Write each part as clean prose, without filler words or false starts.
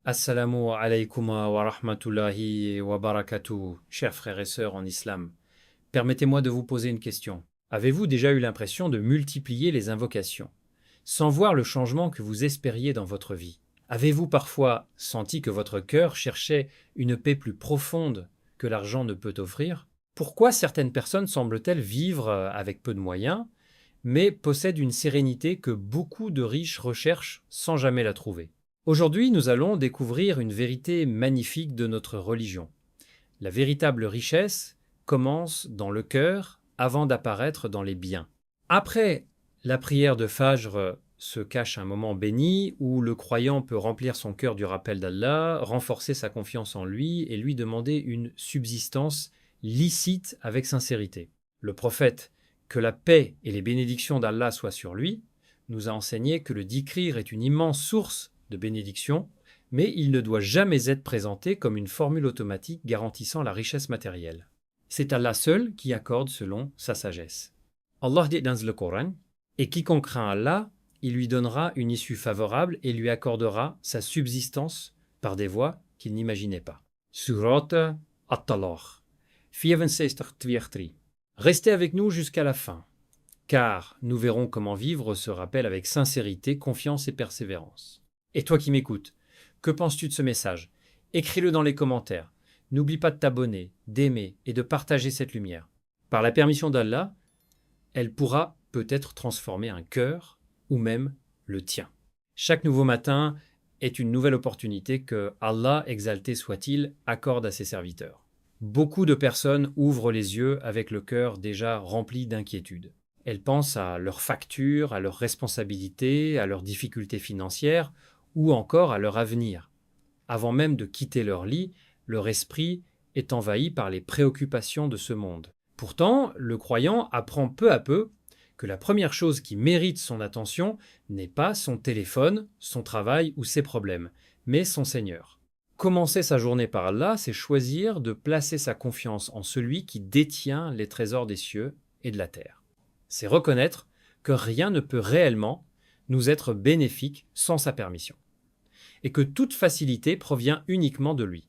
Assalamu alaikum wa rahmatullahi wa barakatuh, chers frères et sœurs en islam. Permettez-moi de vous poser une question. Avez-vous déjà eu l'impression de multiplier les invocations, sans voir le changement que vous espériez dans votre vie? Avez-vous parfois senti que votre cœur cherchait une paix plus profonde que l'argent ne peut offrir? Pourquoi certaines personnes semblent-elles vivre avec peu de moyens, mais possèdent une sérénité que beaucoup de riches recherchent sans jamais la trouver? Aujourd'hui, nous allons découvrir une vérité magnifique de notre religion. La véritable richesse commence dans le cœur avant d'apparaître dans les biens. Après la prière de Fajr se cache un moment béni où le croyant peut remplir son cœur du rappel d'Allah, renforcer sa confiance en lui et lui demander une subsistance licite avec sincérité. Le prophète, que la paix et les bénédictions d'Allah soient sur lui, nous a enseigné que le dhikr est une immense source de bénédiction, mais il ne doit jamais être présenté comme une formule automatique garantissant la richesse matérielle. C'est Allah seul qui accorde selon sa sagesse. Allah dit dans le Coran, « Et quiconque craint Allah, il lui donnera une issue favorable et lui accordera sa subsistance par des voies qu'il n'imaginait pas. » Surat At-Talaq 64:2-3. Restez avec nous jusqu'à la fin, car nous verrons comment vivre ce rappel avec sincérité, confiance et persévérance. Et toi qui m'écoutes, que penses-tu de ce message? Écris-le dans les commentaires. N'oublie pas de t'abonner, d'aimer et de partager cette lumière. Par la permission d'Allah, elle pourra peut-être transformer un cœur ou même le tien. Chaque nouveau matin est une nouvelle opportunité que Allah, exalté soit-il, accorde à ses serviteurs. Beaucoup de personnes ouvrent les yeux avec le cœur déjà rempli d'inquiétude. Elles pensent à leurs factures, à leurs responsabilités, à leurs difficultés financières, ou encore à leur avenir. Avant même de quitter leur lit, leur esprit est envahi par les préoccupations de ce monde. Pourtant, le croyant apprend peu à peu que la première chose qui mérite son attention n'est pas son téléphone, son travail ou ses problèmes, mais son Seigneur. Commencer sa journée par Allah, c'est choisir de placer sa confiance en celui qui détient les trésors des cieux et de la terre. C'est reconnaître que rien ne peut réellement nous être bénéfique sans sa permission, et que toute facilité provient uniquement de lui.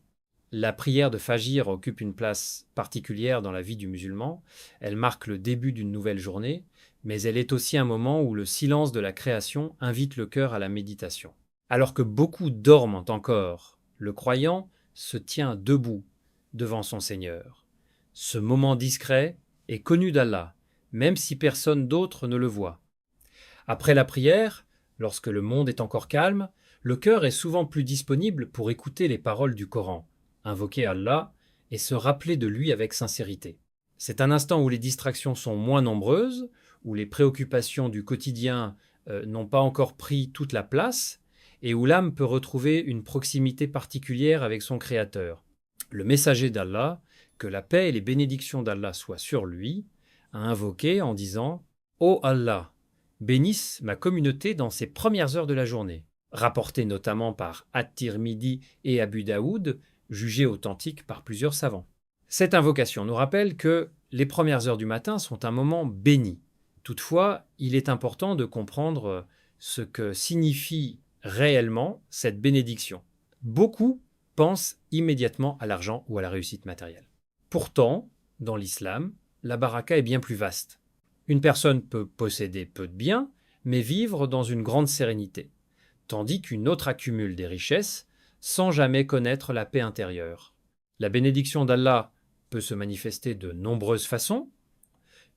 La prière de Fajr occupe une place particulière dans la vie du musulman, elle marque le début d'une nouvelle journée, mais elle est aussi un moment où le silence de la création invite le cœur à la méditation. Alors que beaucoup dorment encore, le croyant se tient debout devant son Seigneur. Ce moment discret est connu d'Allah, même si personne d'autre ne le voit. Après la prière, lorsque le monde est encore calme, le cœur est souvent plus disponible pour écouter les paroles du Coran, invoquer Allah et se rappeler de lui avec sincérité. C'est un instant où les distractions sont moins nombreuses, où les préoccupations du quotidien n'ont pas encore pris toute la place, et où l'âme peut retrouver une proximité particulière avec son Créateur. Le messager d'Allah, que la paix et les bénédictions d'Allah soient sur lui, a invoqué en disant « Ô Allah, bénisse ma communauté dans ses premières heures de la journée », rapporté notamment par At-Tirmidhi et Abu Daoud, jugé authentique par plusieurs savants. Cette invocation nous rappelle que les premières heures du matin sont un moment béni. Toutefois, il est important de comprendre ce que signifie réellement cette bénédiction. Beaucoup pensent immédiatement à l'argent ou à la réussite matérielle. Pourtant, dans l'islam, la baraka est bien plus vaste. Une personne peut posséder peu de biens, mais vivre dans une grande sérénité, tandis qu'une autre accumule des richesses sans jamais connaître la paix intérieure. La bénédiction d'Allah peut se manifester de nombreuses façons: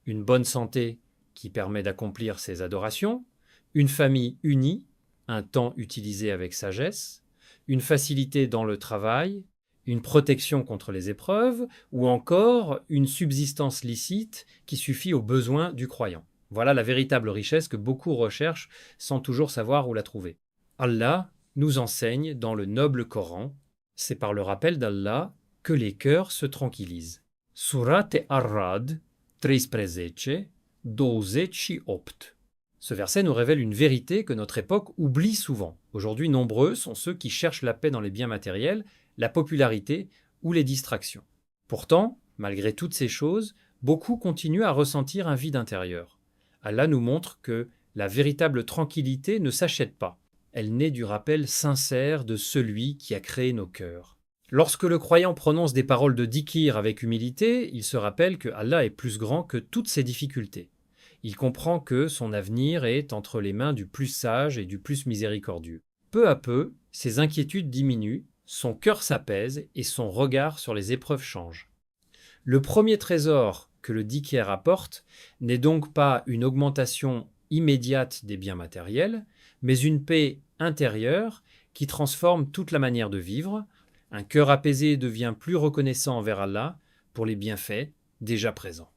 une bonne santé qui permet d'accomplir ses adorations, une famille unie, un temps utilisé avec sagesse, une facilité dans le travail, une protection contre les épreuves, ou encore une subsistance licite qui suffit aux besoins du croyant. Voilà la véritable richesse que beaucoup recherchent sans toujours savoir où la trouver. Allah nous enseigne dans le noble Coran, c'est par le rappel d'Allah que les cœurs se tranquillisent. Surat Ar-Ra'd 13:12-8. Ce verset nous révèle une vérité que notre époque oublie souvent. Aujourd'hui, nombreux sont ceux qui cherchent la paix dans les biens matériels, la popularité ou les distractions. Pourtant, malgré toutes ces choses, beaucoup continuent à ressentir un vide intérieur. Allah nous montre que la véritable tranquillité ne s'achète pas. elle naît du rappel sincère de celui qui a créé nos cœurs. Lorsque le croyant prononce des paroles de dhikr avec humilité, il se rappelle que Allah est plus grand que toutes ses difficultés. Il comprend que son avenir est entre les mains du plus sage et du plus miséricordieux. Peu à peu, ses inquiétudes diminuent, son cœur s'apaise et son regard sur les épreuves change. Le premier trésor que le dhikr apporte n'est donc pas une augmentation immédiate des biens matériels, mais une paix intérieure qui transforme toute la manière de vivre. Un cœur apaisé devient plus reconnaissant envers Allah pour les bienfaits déjà présents.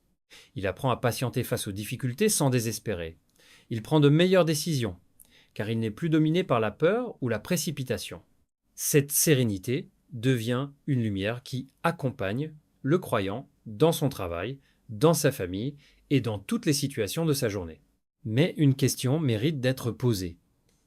Il apprend à patienter face aux difficultés sans désespérer. Il prend de meilleures décisions, car il n'est plus dominé par la peur ou la précipitation. Cette sérénité devient une lumière qui accompagne le croyant dans son travail, dans sa famille et dans toutes les situations de sa journée. Mais une question mérite d'être posée.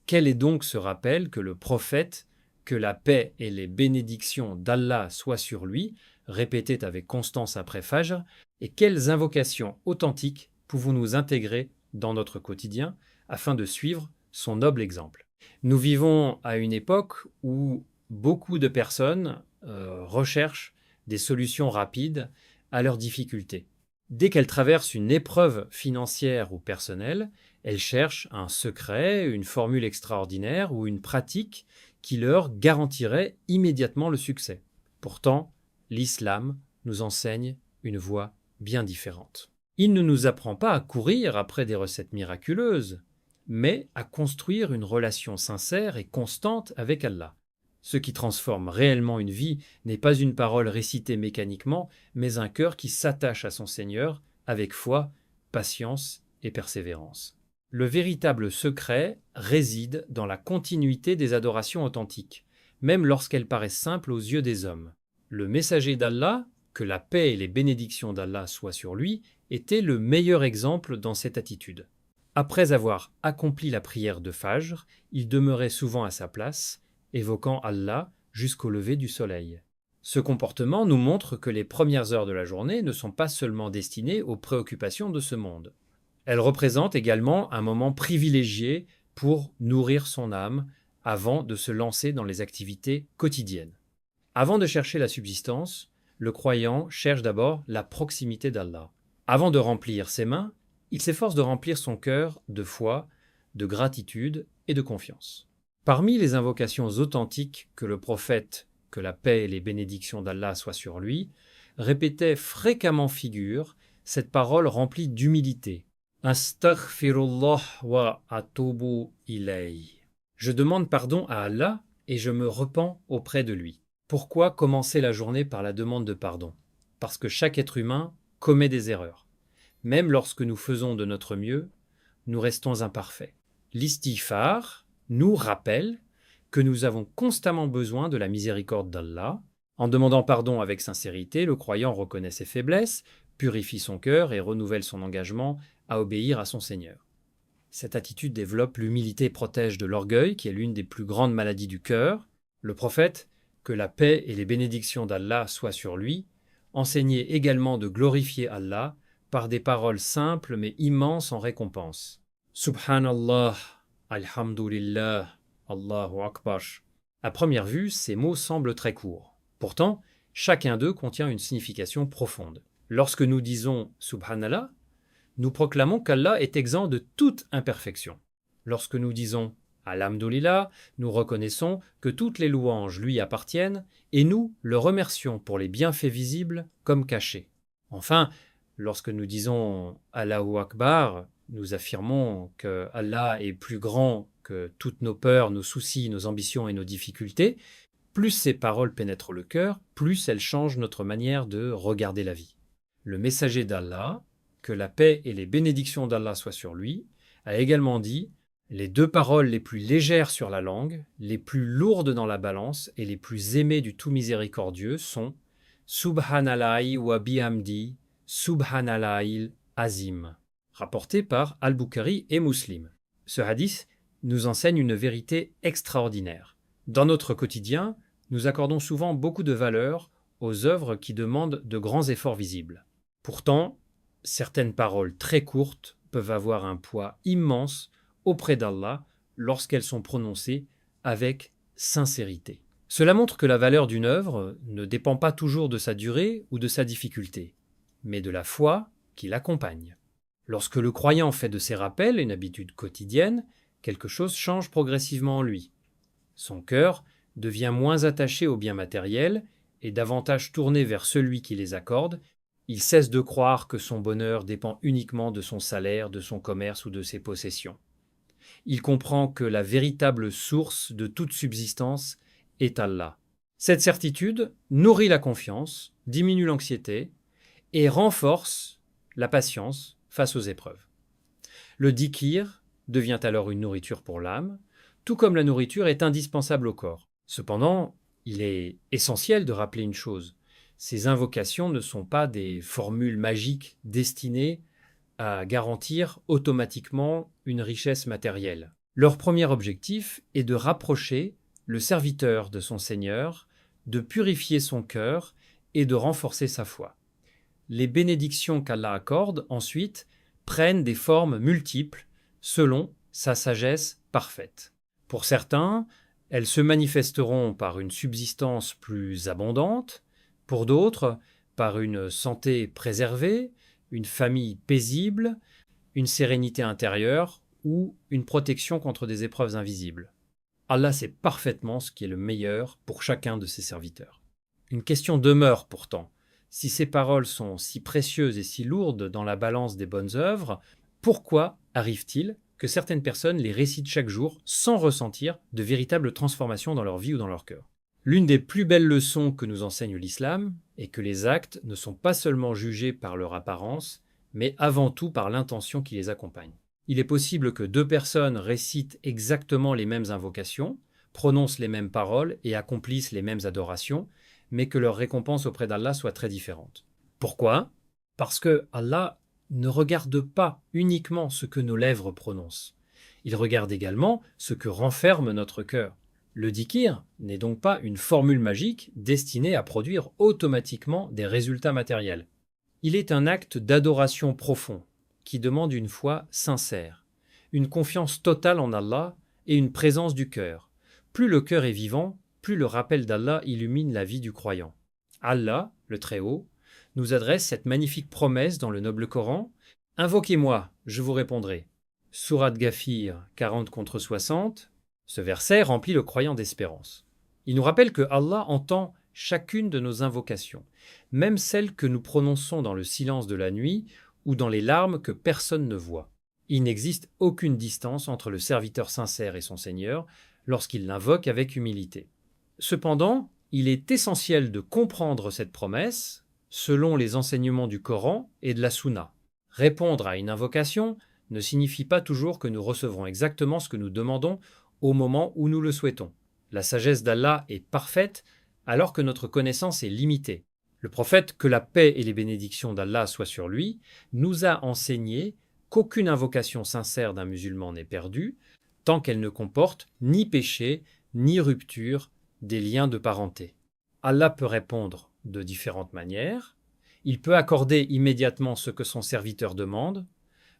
Quel est donc ce rappel que le prophète, que la paix et les bénédictions d'Allah soient sur lui, répétait avec constance après Fajr, et quelles invocations authentiques pouvons-nous intégrer dans notre quotidien afin de suivre son noble exemple? Nous vivons à une époque où beaucoup de personnes recherchent des solutions rapides à leurs difficultés. Dès qu'elles traversent une épreuve financière ou personnelle, elles cherchent un secret, une formule extraordinaire ou une pratique qui leur garantirait immédiatement le succès. Pourtant, l'islam nous enseigne une voie bien différente. Il ne nous apprend pas à courir après des recettes miraculeuses, mais à construire une relation sincère et constante avec Allah. Ce qui transforme réellement une vie n'est pas une parole récitée mécaniquement, mais un cœur qui s'attache à son Seigneur avec foi, patience et persévérance. Le véritable secret réside dans la continuité des adorations authentiques, même lorsqu'elles paraissent simples aux yeux des hommes. Le messager d'Allah, que la paix et les bénédictions d'Allah soient sur lui, était le meilleur exemple dans cette attitude. Après avoir accompli la prière de Fajr, il demeurait souvent à sa place, évoquant Allah jusqu'au lever du soleil. Ce comportement nous montre que les premières heures de la journée ne sont pas seulement destinées aux préoccupations de ce monde. Elles représentent également un moment privilégié pour nourrir son âme avant de se lancer dans les activités quotidiennes. Avant de chercher la subsistance, le croyant cherche d'abord la proximité d'Allah. Avant de remplir ses mains, il s'efforce de remplir son cœur de foi, de gratitude et de confiance. Parmi les invocations authentiques que le prophète, que la paix et les bénédictions d'Allah soient sur lui, répétait fréquemment figure cette parole remplie d'humilité. Astaghfirullah wa atubu ilayh. Je demande pardon à Allah et je me repens auprès de lui. Pourquoi commencer la journée par la demande de pardon? Parce que chaque être humain commet des erreurs. Même lorsque nous faisons de notre mieux, nous restons imparfaits. L'istighfar nous rappelle que nous avons constamment besoin de la miséricorde d'Allah. En demandant pardon avec sincérité, le croyant reconnaît ses faiblesses, purifie son cœur et renouvelle son engagement à obéir à son Seigneur. Cette attitude développe l'humilité et protège de l'orgueil, qui est l'une des plus grandes maladies du cœur. Le prophète, que la paix et les bénédictions d'Allah soient sur lui, enseignait également de glorifier Allah par des paroles simples mais immenses en récompense. Subhanallah, Alhamdulillah, Allahu Akbar. À première vue, ces mots semblent très courts. Pourtant, chacun d'eux contient une signification profonde. Lorsque nous disons Subhanallah, nous proclamons qu'Allah est exempt de toute imperfection. Lorsque nous disons Alhamdulillah, nous reconnaissons que toutes les louanges lui appartiennent et nous le remercions pour les bienfaits visibles comme cachés. Enfin, lorsque nous disons Allahu Akbar, nous affirmons que Allah est plus grand que toutes nos peurs, nos soucis, nos ambitions et nos difficultés. Plus ces paroles pénètrent le cœur, plus elles changent notre manière de regarder la vie. Le messager d'Allah, que la paix et les bénédictions d'Allah soient sur lui, a également dit « Les deux paroles les plus légères sur la langue, les plus lourdes dans la balance et les plus aimées du tout miséricordieux sont « Subhanallahi wa bihamdi, Subhanallahil azim » rapporté par Al-Bukhari et Muslim. Ce hadith nous enseigne une vérité extraordinaire. Dans notre quotidien, nous accordons souvent beaucoup de valeur aux œuvres qui demandent de grands efforts visibles. Pourtant, certaines paroles très courtes peuvent avoir un poids immense auprès d'Allah lorsqu'elles sont prononcées avec sincérité. Cela montre que la valeur d'une œuvre ne dépend pas toujours de sa durée ou de sa difficulté, mais de la foi qui l'accompagne. Lorsque le croyant fait de ces rappels une habitude quotidienne, quelque chose change progressivement en lui. Son cœur devient moins attaché aux biens matériels et davantage tourné vers celui qui les accorde. Il cesse de croire que son bonheur dépend uniquement de son salaire, de son commerce ou de ses possessions. Il comprend que la véritable source de toute subsistance est Allah. Cette certitude nourrit la confiance, diminue l'anxiété et renforce la patience face aux épreuves. Le dhikr devient alors une nourriture pour l'âme, tout comme la nourriture est indispensable au corps. Cependant, il est essentiel de rappeler une chose. Ces invocations ne sont pas des formules magiques destinées à garantir automatiquement une richesse matérielle. Leur premier objectif est de rapprocher le serviteur de son Seigneur, de purifier son cœur et de renforcer sa foi. Les bénédictions qu'Allah accorde ensuite prennent des formes multiples selon sa sagesse parfaite. Pour certains, elles se manifesteront par une subsistance plus abondante, pour d'autres, par une santé préservée, une famille paisible, une sérénité intérieure ou une protection contre des épreuves invisibles. Allah sait parfaitement ce qui est le meilleur pour chacun de ses serviteurs. Une question demeure pourtant. Si ces paroles sont si précieuses et si lourdes dans la balance des bonnes œuvres, pourquoi arrive-t-il que certaines personnes les récitent chaque jour sans ressentir de véritables transformations dans leur vie ou dans leur cœur? L'une des plus belles leçons que nous enseigne l'islam est que les actes ne sont pas seulement jugés par leur apparence, mais avant tout par l'intention qui les accompagne. Il est possible que deux personnes récitent exactement les mêmes invocations, prononcent les mêmes paroles et accomplissent les mêmes adorations, mais que leur récompense auprès d'Allah soit très différente. Pourquoi? Parce que Allah ne regarde pas uniquement ce que nos lèvres prononcent. Il regarde également ce que renferme notre cœur. Le dhikr n'est donc pas une formule magique destinée à produire automatiquement des résultats matériels. Il est un acte d'adoration profond qui demande une foi sincère, une confiance totale en Allah et une présence du cœur. Plus le cœur est vivant, plus le rappel d'Allah illumine la vie du croyant. Allah, le Très-Haut, nous adresse cette magnifique promesse dans le noble Coran. « Invoquez-moi, je vous répondrai » Sourate Ghafir 40 contre 60. Ce verset remplit le croyant d'espérance. Il nous rappelle que Allah entend chacune de nos invocations, même celles que nous prononçons dans le silence de la nuit ou dans les larmes que personne ne voit. Il n'existe aucune distance entre le serviteur sincère et son Seigneur lorsqu'il l'invoque avec humilité. Cependant, il est essentiel de comprendre cette promesse selon les enseignements du Coran et de la Sunna. Répondre à une invocation ne signifie pas toujours que nous recevrons exactement ce que nous demandons au moment où nous le souhaitons. La sagesse d'Allah est parfaite alors que notre connaissance est limitée. Le prophète, que la paix et les bénédictions d'Allah soient sur lui, nous a enseigné qu'aucune invocation sincère d'un musulman n'est perdue tant qu'elle ne comporte ni péché ni rupture des liens de parenté. Allah peut répondre de différentes manières. Il peut accorder immédiatement ce que son serviteur demande,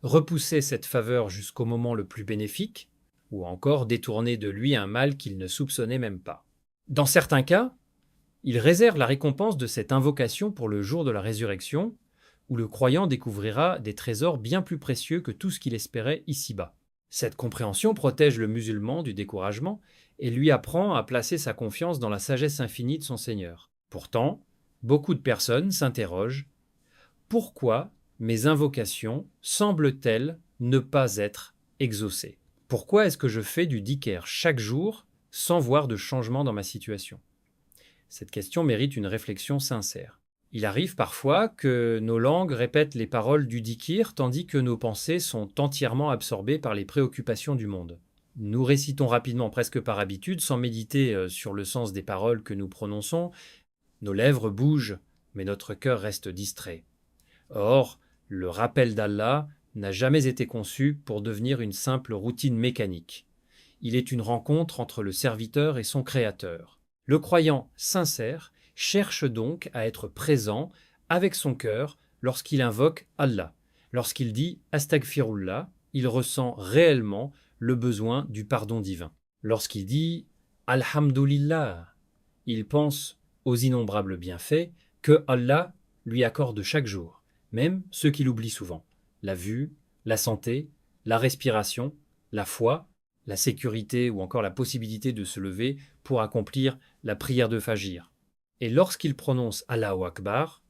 repousser cette faveur jusqu'au moment le plus bénéfique, ou encore détourner de lui un mal qu'il ne soupçonnait même pas. Dans certains cas, il réserve la récompense de cette invocation pour le jour de la résurrection, où le croyant découvrira des trésors bien plus précieux que tout ce qu'il espérait ici-bas. Cette compréhension protège le musulman du découragement et lui apprend à placer sa confiance dans la sagesse infinie de son Seigneur. Pourtant, beaucoup de personnes s'interrogent: pourquoi mes invocations semblent-elles ne pas être exaucées? Pourquoi est-ce que je fais du dhikr chaque jour sans voir de changement dans ma situation? Cette question mérite une réflexion sincère. Il arrive parfois que nos langues répètent les paroles du dhikr tandis que nos pensées sont entièrement absorbées par les préoccupations du monde. Nous récitons rapidement, presque par habitude, sans méditer sur le sens des paroles que nous prononçons. Nos lèvres bougent, mais notre cœur reste distrait. Or, le rappel d'Allah n'a jamais été conçu pour devenir une simple routine mécanique. Il est une rencontre entre le serviteur et son Créateur. Le croyant sincère cherche donc à être présent avec son cœur lorsqu'il invoque Allah. Lorsqu'il dit Astaghfirullah, il ressent réellement le besoin du pardon divin. Lorsqu'il dit « Alhamdulillah », il pense aux innombrables bienfaits que Allah lui accorde chaque jour, même ceux qu'il oublie souvent. La vue, la santé, la respiration, la foi, la sécurité ou encore la possibilité de se lever pour accomplir la prière de Fajr. Et lorsqu'il prononce Allahu Akbar,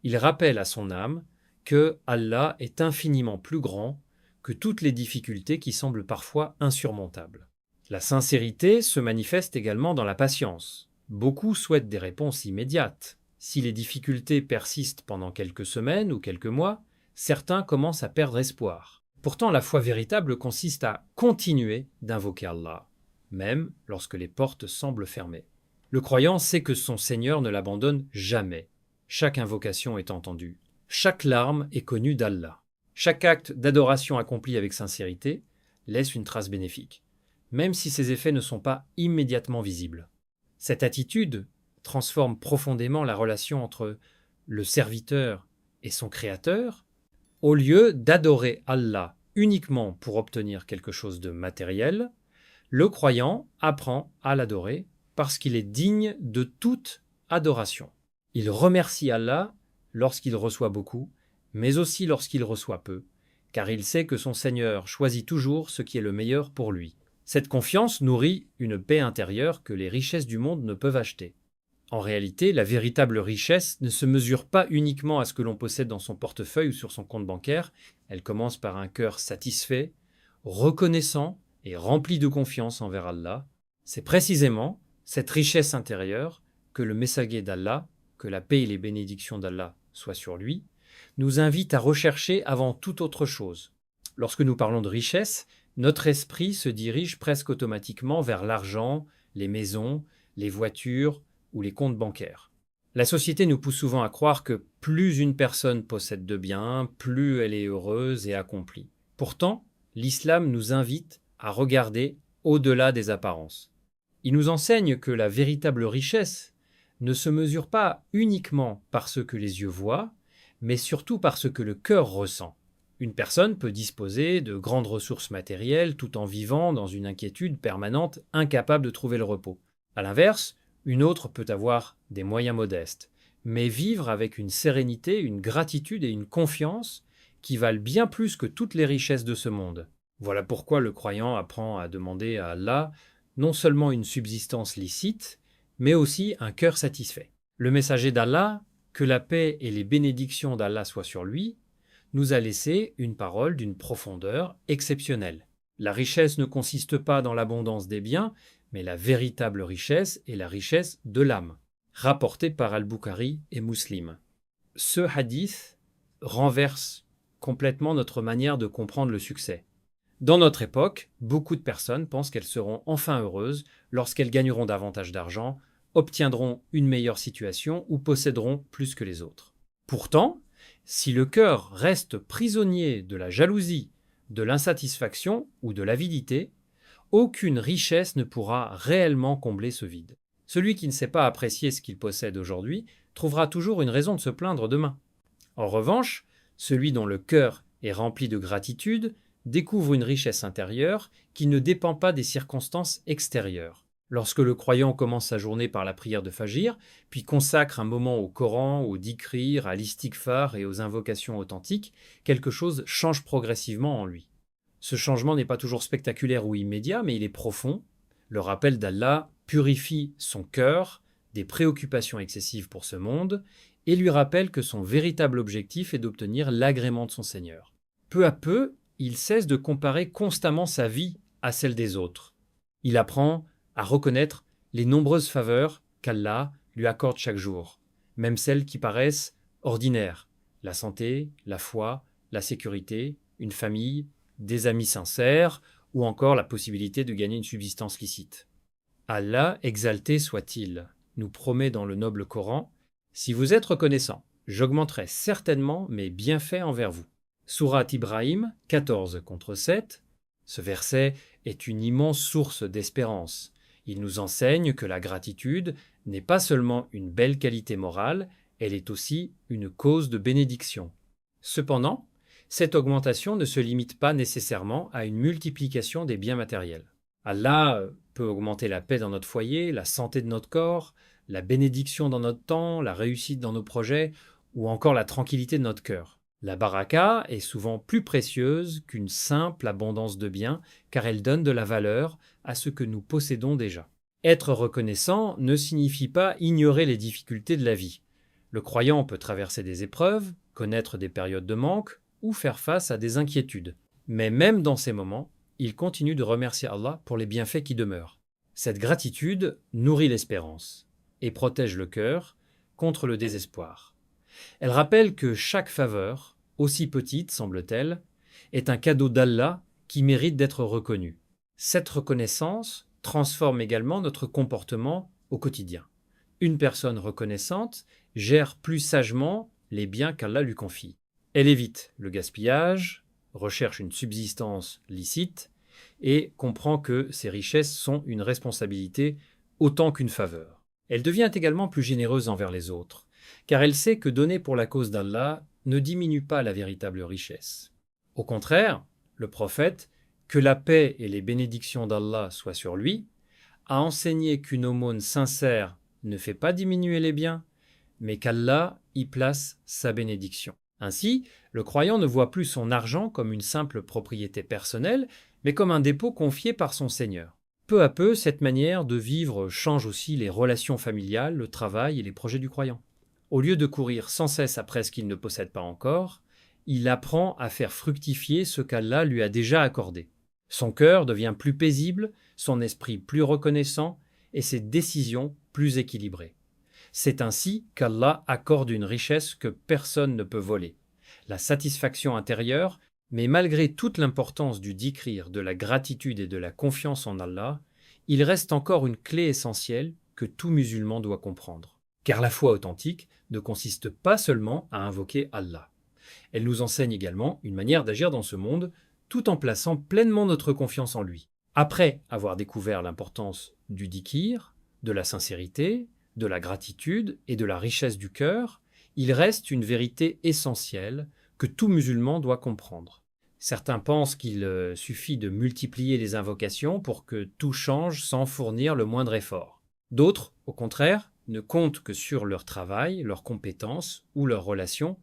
il rappelle à son âme que Allah est infiniment plus grand que toutes les difficultés qui semblent parfois insurmontables. La sincérité se manifeste également dans la patience. Beaucoup souhaitent des réponses immédiates. Si les difficultés persistent pendant quelques semaines ou quelques mois, certains commencent à perdre espoir. Pourtant, la foi véritable consiste à continuer d'invoquer Allah, même lorsque les portes semblent fermées. Le croyant sait que son Seigneur ne l'abandonne jamais. Chaque invocation est entendue. Chaque larme est connue d'Allah. Chaque acte d'adoration accompli avec sincérité laisse une trace bénéfique, même si ses effets ne sont pas immédiatement visibles. Cette attitude transforme profondément la relation entre le serviteur et son créateur. Au lieu d'adorer Allah uniquement pour obtenir quelque chose de matériel, le croyant apprend à l'adorer parce qu'il est digne de toute adoration. Il remercie Allah lorsqu'il reçoit beaucoup, mais aussi lorsqu'il reçoit peu, car il sait que son Seigneur choisit toujours ce qui est le meilleur pour lui. Cette confiance nourrit une paix intérieure que les richesses du monde ne peuvent acheter. En réalité, la véritable richesse ne se mesure pas uniquement à ce que l'on possède dans son portefeuille ou sur son compte bancaire, elle commence par un cœur satisfait, reconnaissant et rempli de confiance envers Allah. C'est précisément cette richesse intérieure que le messager d'Allah, que la paix et les bénédictions d'Allah soient sur lui, nous invite à rechercher avant toute autre chose. Lorsque nous parlons de richesse, notre esprit se dirige presque automatiquement vers l'argent, les maisons, les voitures ou les comptes bancaires. La société nous pousse souvent à croire que plus une personne possède de biens, plus elle est heureuse et accomplie. Pourtant, l'islam nous invite à regarder au-delà des apparences. Il nous enseigne que la véritable richesse ne se mesure pas uniquement par ce que les yeux voient, mais surtout par ce que le cœur ressent. Une personne peut disposer de grandes ressources matérielles tout en vivant dans une inquiétude permanente, incapable de trouver le repos. À l'inverse, une autre peut avoir des moyens modestes, mais vivre avec une sérénité, une gratitude et une confiance qui valent bien plus que toutes les richesses de ce monde. Voilà pourquoi le croyant apprend à demander à Allah non seulement une subsistance licite, mais aussi un cœur satisfait. Le messager d'Allah, que la paix et les bénédictions d'Allah soient sur lui, nous a laissé une parole d'une profondeur exceptionnelle. La richesse ne consiste pas dans l'abondance des biens, mais la véritable richesse est la richesse de l'âme, rapporté par Al-Bukhari et Muslim. Ce hadith renverse complètement notre manière de comprendre le succès. Dans notre époque, beaucoup de personnes pensent qu'elles seront enfin heureuses lorsqu'elles gagneront davantage d'argent, obtiendront une meilleure situation ou posséderont plus que les autres. Pourtant, si le cœur reste prisonnier de la jalousie, de l'insatisfaction ou de l'avidité, aucune richesse ne pourra réellement combler ce vide. Celui qui ne sait pas apprécier ce qu'il possède aujourd'hui trouvera toujours une raison de se plaindre demain. En revanche, celui dont le cœur est rempli de gratitude découvre une richesse intérieure qui ne dépend pas des circonstances extérieures. Lorsque le croyant commence sa journée par la prière de Fajr, puis consacre un moment au Coran, au dhikr, à l'istighfar et aux invocations authentiques, quelque chose change progressivement en lui. Ce changement n'est pas toujours spectaculaire ou immédiat, mais il est profond. Le rappel d'Allah purifie son cœur des préoccupations excessives pour ce monde et lui rappelle que son véritable objectif est d'obtenir l'agrément de son Seigneur. Peu à peu, il cesse de comparer constamment sa vie à celle des autres. Il apprend à reconnaître les nombreuses faveurs qu'Allah lui accorde chaque jour, même celles qui paraissent ordinaires, la santé, la foi, la sécurité, une famille, des amis sincères ou encore la possibilité de gagner une subsistance licite. Allah, exalté soit-il, nous promet dans le noble Coran « Si vous êtes reconnaissant, j'augmenterai certainement mes bienfaits envers vous ». Sourate Ibrahim 14-7. Ce verset est une immense source d'espérance. Il nous enseigne que la gratitude n'est pas seulement une belle qualité morale, elle est aussi une cause de bénédiction. Cependant, Cette augmentation ne se limite pas nécessairement à une multiplication des biens matériels. Allah peut augmenter la paix dans notre foyer, la santé de notre corps, la bénédiction dans notre temps, la réussite dans nos projets, ou encore la tranquillité de notre cœur. La baraka est souvent plus précieuse qu'une simple abondance de biens, car elle donne de la valeur à ce que nous possédons déjà. Être reconnaissant ne signifie pas ignorer les difficultés de la vie. Le croyant peut traverser des épreuves, connaître des périodes de manque, ou faire face à des inquiétudes. Mais même dans ces moments, il continue de remercier Allah pour les bienfaits qui demeurent. Cette gratitude nourrit l'espérance et protège le cœur contre le désespoir. Elle rappelle que chaque faveur, aussi petite semble-t-elle, est un cadeau d'Allah qui mérite d'être reconnu. Cette reconnaissance transforme également notre comportement au quotidien. Une personne reconnaissante gère plus sagement les biens qu'Allah lui confie. Elle évite le gaspillage, recherche une subsistance licite et comprend que ses richesses sont une responsabilité autant qu'une faveur. Elle devient également plus généreuse envers les autres, car elle sait que donner pour la cause d'Allah ne diminue pas la véritable richesse. Au contraire, le prophète, que la paix et les bénédictions d'Allah soient sur lui, a enseigné qu'une aumône sincère ne fait pas diminuer les biens, mais qu'Allah y place sa bénédiction. Ainsi, le croyant ne voit plus son argent comme une simple propriété personnelle, mais comme un dépôt confié par son Seigneur. Peu à peu, cette manière de vivre change aussi les relations familiales, le travail et les projets du croyant. Au lieu de courir sans cesse après ce qu'il ne possède pas encore, il apprend à faire fructifier ce qu'Allah lui a déjà accordé. Son cœur devient plus paisible, son esprit plus reconnaissant et ses décisions plus équilibrées. C'est ainsi qu'Allah accorde une richesse que personne ne peut voler, la satisfaction intérieure, mais malgré toute l'importance du dhikr, de la gratitude et de la confiance en Allah, il reste encore une clé essentielle que tout musulman doit comprendre. Car la foi authentique ne consiste pas seulement à invoquer Allah. Elle nous enseigne également une manière d'agir dans ce monde, tout en plaçant pleinement notre confiance en lui. Après avoir découvert l'importance du dhikr, de la sincérité, de la gratitude et de la richesse du cœur, il reste une vérité essentielle que tout musulman doit comprendre. Certains pensent qu'il suffit de multiplier les invocations pour que tout change sans fournir le moindre effort. D'autres, au contraire, ne comptent que sur leur travail, leurs compétences ou leurs relations,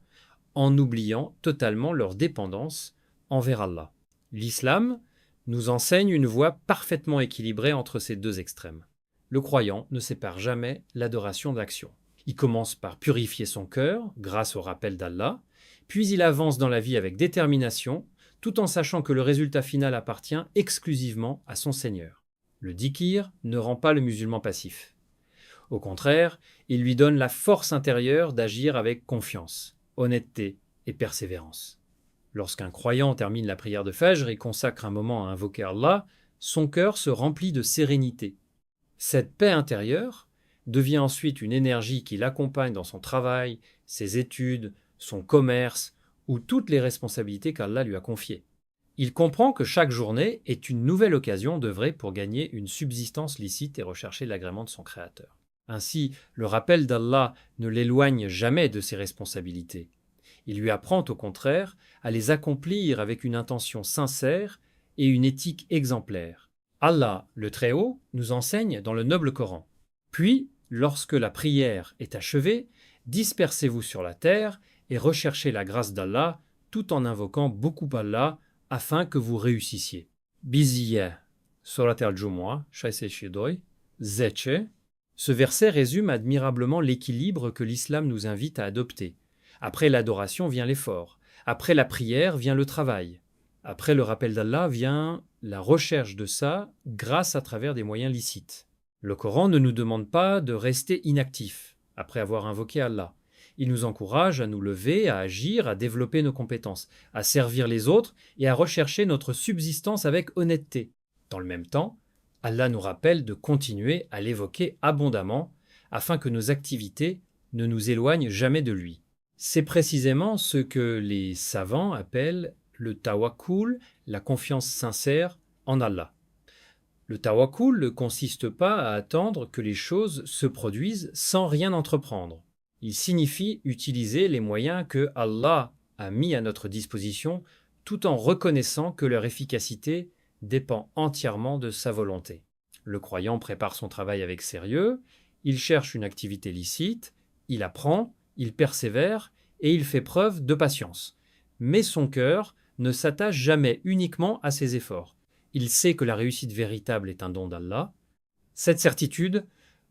en oubliant totalement leur dépendance envers Allah. L'islam nous enseigne une voie parfaitement équilibrée entre ces deux extrêmes. Le croyant ne sépare jamais l'adoration de l'action. Il commence par purifier son cœur grâce au rappel d'Allah, puis il avance dans la vie avec détermination, tout en sachant que le résultat final appartient exclusivement à son Seigneur. Le dhikr ne rend pas le musulman passif. Au contraire, il lui donne la force intérieure d'agir avec confiance, honnêteté et persévérance. Lorsqu'un croyant termine la prière de Fajr et consacre un moment à invoquer Allah, son cœur se remplit de sérénité. Cette paix intérieure devient ensuite une énergie qui l'accompagne dans son travail, ses études, son commerce ou toutes les responsabilités qu'Allah lui a confiées. Il comprend que chaque journée est une nouvelle occasion d'œuvrer pour gagner une subsistance licite et rechercher l'agrément de son Créateur. Ainsi, le rappel d'Allah ne l'éloigne jamais de ses responsabilités. Il lui apprend au contraire à les accomplir avec une intention sincère et une éthique exemplaire. Allah, le Très-Haut, nous enseigne dans le noble Coran. Puis, lorsque la prière est achevée, dispersez-vous sur la terre et recherchez la grâce d'Allah tout en invoquant beaucoup Allah afin que vous réussissiez. Biziyeh, Surat al-Jumu'ah, Zeche. Ce verset résume admirablement l'équilibre que l'islam nous invite à adopter. Après l'adoration vient l'effort. Après la prière vient le travail. Après le rappel d'Allah vient la recherche de ça grâce à travers des moyens licites. Le Coran ne nous demande pas de rester inactifs après avoir invoqué Allah. Il nous encourage à nous lever, à agir, à développer nos compétences, à servir les autres et à rechercher notre subsistance avec honnêteté. Dans le même temps, Allah nous rappelle de continuer à l'évoquer abondamment afin que nos activités ne nous éloignent jamais de lui. C'est précisément ce que les savants appellent le tawakkul, la confiance sincère en Allah. Le tawakkul ne consiste pas à attendre que les choses se produisent sans rien entreprendre. Il signifie utiliser les moyens que Allah a mis à notre disposition tout en reconnaissant que leur efficacité dépend entièrement de sa volonté. Le croyant prépare son travail avec sérieux, il cherche une activité licite, il apprend, il persévère et il fait preuve de patience. Mais son cœur ne s'attache jamais uniquement à ses efforts. Il sait que la réussite véritable est un don d'Allah. Cette certitude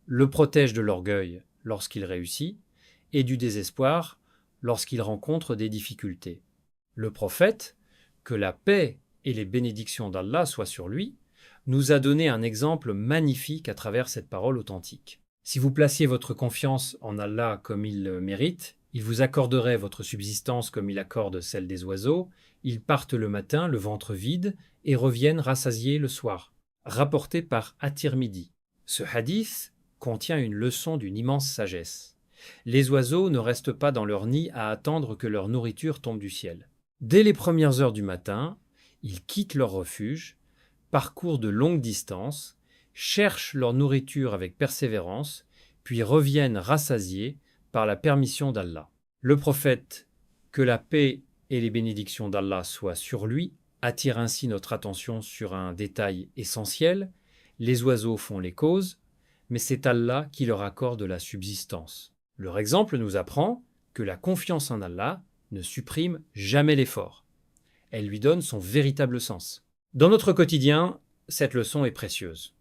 le protège de l'orgueil lorsqu'il réussit et du désespoir lorsqu'il rencontre des difficultés. Le prophète, que la paix et les bénédictions d'Allah soient sur lui, nous a donné un exemple magnifique à travers cette parole authentique. Si vous placiez votre confiance en Allah comme il le mérite, il vous accorderait votre subsistance comme il accorde celle des oiseaux, ils partent le matin, le ventre vide, et reviennent rassasiés le soir. Rapporté par At-Tirmidhi. Ce hadith contient une leçon d'une immense sagesse. Les oiseaux ne restent pas dans leur nid à attendre que leur nourriture tombe du ciel. Dès les premières heures du matin, ils quittent leur refuge, parcourent de longues distances, cherchent leur nourriture avec persévérance, puis reviennent rassasiés par la permission d'Allah. Le prophète, que la paix et les bénédictions d'Allah soient sur lui, attire ainsi notre attention sur un détail essentiel. Les oiseaux font les causes, mais c'est Allah qui leur accorde la subsistance. Leur exemple nous apprend que la confiance en Allah ne supprime jamais l'effort. Elle lui donne son véritable sens. Dans notre quotidien, cette leçon est précieuse.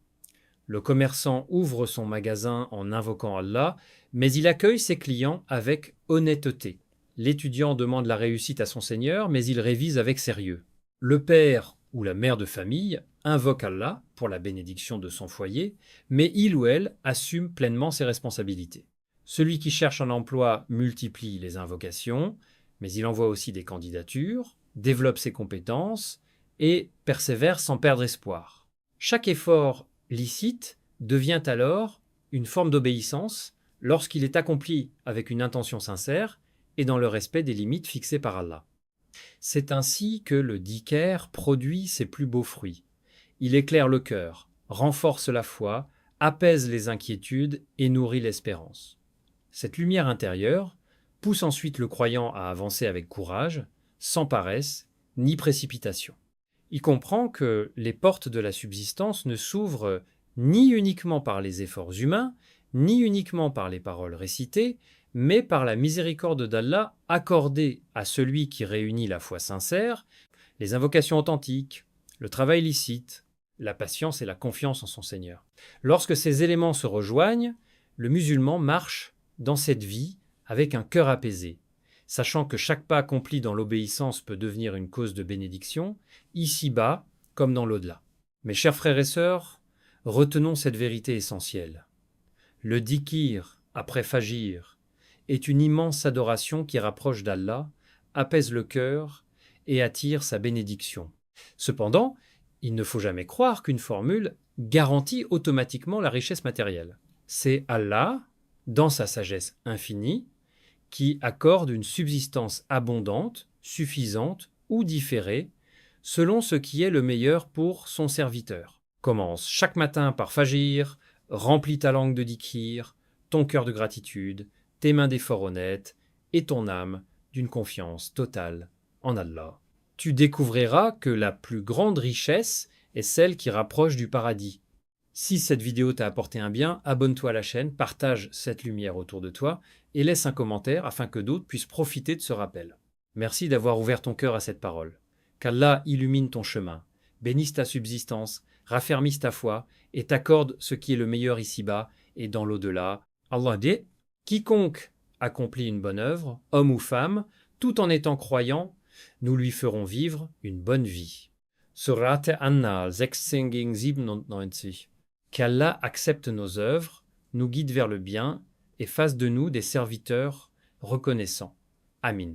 Le commerçant ouvre son magasin en invoquant Allah, mais il accueille ses clients avec honnêteté. L'étudiant demande la réussite à son Seigneur, mais il révise avec sérieux. Le père ou la mère de famille invoque Allah pour la bénédiction de son foyer, mais il ou elle assume pleinement ses responsabilités. Celui qui cherche un emploi multiplie les invocations, mais il envoie aussi des candidatures, développe ses compétences et persévère sans perdre espoir. Chaque effort licite devient alors une forme d'obéissance lorsqu'il est accompli avec une intention sincère et dans le respect des limites fixées par Allah. C'est ainsi que le dhikr produit ses plus beaux fruits. Il éclaire le cœur, renforce la foi, apaise les inquiétudes et nourrit l'espérance. Cette lumière intérieure pousse ensuite le croyant à avancer avec courage, sans paresse ni précipitation. Il comprend que les portes de la subsistance ne s'ouvrent ni uniquement par les efforts humains, ni uniquement par les paroles récitées, mais par la miséricorde d'Allah accordée à celui qui réunit la foi sincère, les invocations authentiques, le travail licite, la patience et la confiance en son Seigneur. Lorsque ces éléments se rejoignent, le musulman marche dans cette vie avec un cœur apaisé, sachant que chaque pas accompli dans l'obéissance peut devenir une cause de bénédiction, ici-bas comme dans l'au-delà. Mes chers frères et sœurs, retenons cette vérité essentielle. Le dhikr, après Fajr, est une immense adoration qui rapproche d'Allah, apaise le cœur et attire sa bénédiction. Cependant, il ne faut jamais croire qu'une formule garantit automatiquement la richesse matérielle. C'est Allah, dans sa sagesse infinie, qui accorde une subsistance abondante, suffisante ou différée, selon ce qui est le meilleur pour son serviteur. Commence chaque matin par Fajr, remplis ta langue de dhikr, ton cœur de gratitude, tes mains d'efforts honnêtes et ton âme d'une confiance totale en Allah. Tu découvriras que la plus grande richesse est celle qui rapproche du paradis. Si cette vidéo t'a apporté un bien, abonne-toi à la chaîne, partage cette lumière autour de toi et laisse un commentaire afin que d'autres puissent profiter de ce rappel. Merci d'avoir ouvert ton cœur à cette parole. Qu'Allah illumine ton chemin, bénisse ta subsistance, raffermisse ta foi et t'accorde ce qui est le meilleur ici-bas et dans l'au-delà. Allah dit « Quiconque accomplit une bonne œuvre, homme ou femme, tout en étant croyant, nous lui ferons vivre une bonne vie. » Surate An-Nahl 697. Qu'Allah accepte nos œuvres, nous guide vers le bien et fasse de nous des serviteurs reconnaissants. Amin.